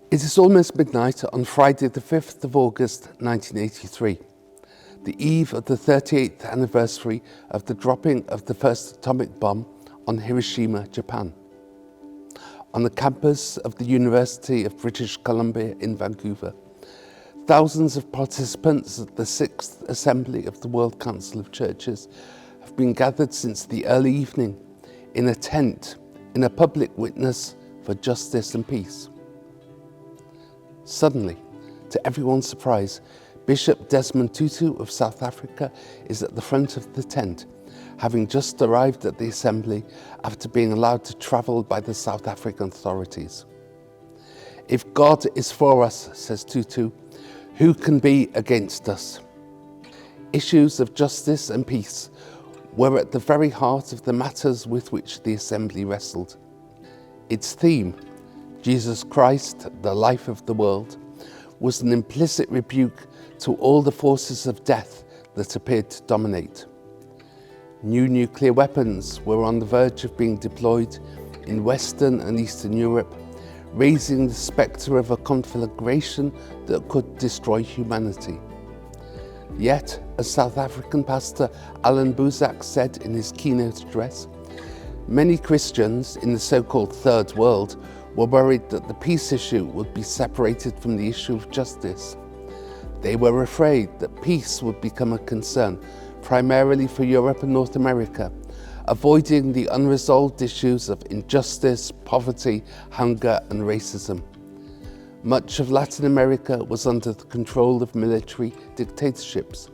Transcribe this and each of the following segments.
It is almost midnight on Friday the 5th of August 1983, the eve of the 38th anniversary of the dropping of the first atomic bomb on Hiroshima, Japan. On the campus of the University of British Columbia in Vancouver, thousands of participants at the 6th Assembly of the World Council of Churches have been gathered since the early evening in a tent in a public witness for justice and peace. Suddenly, to everyone's surprise, Bishop Desmond Tutu of South Africa is at the front of the tent, having just arrived at the Assembly after being allowed to travel by the South African authorities. "If God is for us," says Tutu, "who can be against us?" Issues of justice and peace were at the very heart of the matters with which the Assembly wrestled. Its theme, Jesus Christ, the life of the world, was an implicit rebuke to all the forces of death that appeared to dominate. New nuclear weapons were on the verge of being deployed in Western and Eastern Europe, raising the spectre of a conflagration that could destroy humanity. Yet, as South African pastor Alan Buzak said in his keynote address, many Christians in the so-called Third World were worried that the peace issue would be separated from the issue of justice. They were afraid that peace would become a concern primarily for Europe and North America, avoiding the unresolved issues of injustice, poverty, hunger and racism. Much of Latin America was under the control of military dictatorships.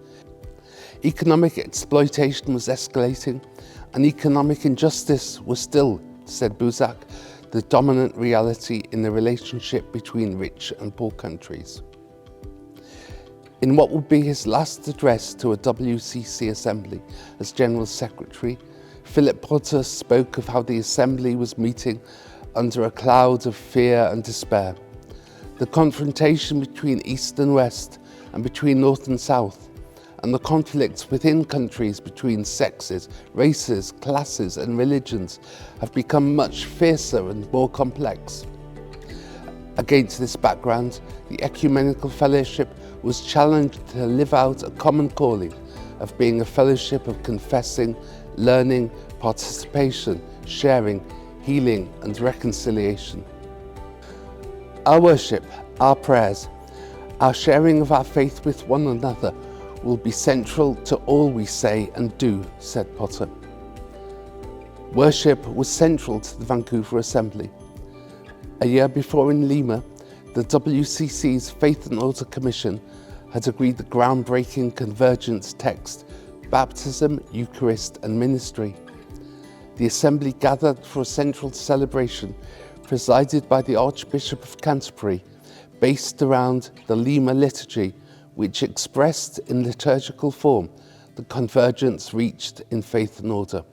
Economic exploitation was escalating, and economic injustice was still, said Buzak, the dominant reality in the relationship between rich and poor countries. In what would be his last address to a WCC Assembly as General Secretary, Philip Potter spoke of how the Assembly was meeting under a cloud of fear and despair. The confrontation between East and West and between North and South, and the conflicts within countries between sexes, races, classes and religions have become much fiercer and more complex. Against this background, the Ecumenical Fellowship was challenged to live out a common calling of being a fellowship of confessing, learning, participation, sharing, healing and reconciliation. Our worship, our prayers, our sharing of our faith with one another will be central to all we say and do, said Potter. Worship was central to the Vancouver Assembly. A year before in Lima, the WCC's Faith and Order Commission had agreed the groundbreaking convergence text, Baptism, Eucharist and Ministry. The Assembly gathered for a central celebration presided by the Archbishop of Canterbury, based around the Lima liturgy, which expressed in liturgical form the convergence reached in faith and order.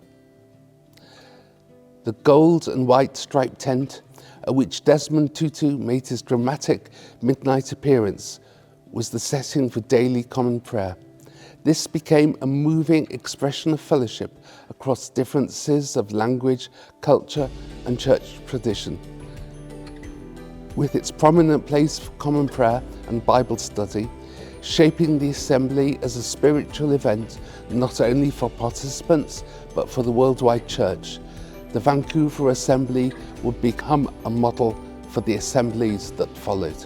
The gold and white striped tent, at which Desmond Tutu made his dramatic midnight appearance, was the setting for daily common prayer. This became a moving expression of fellowship across differences of language, culture and church tradition. With its prominent place for common prayer and Bible study, shaping the Assembly as a spiritual event not only for participants but for the worldwide church, the Vancouver Assembly would become a model for the assemblies that followed.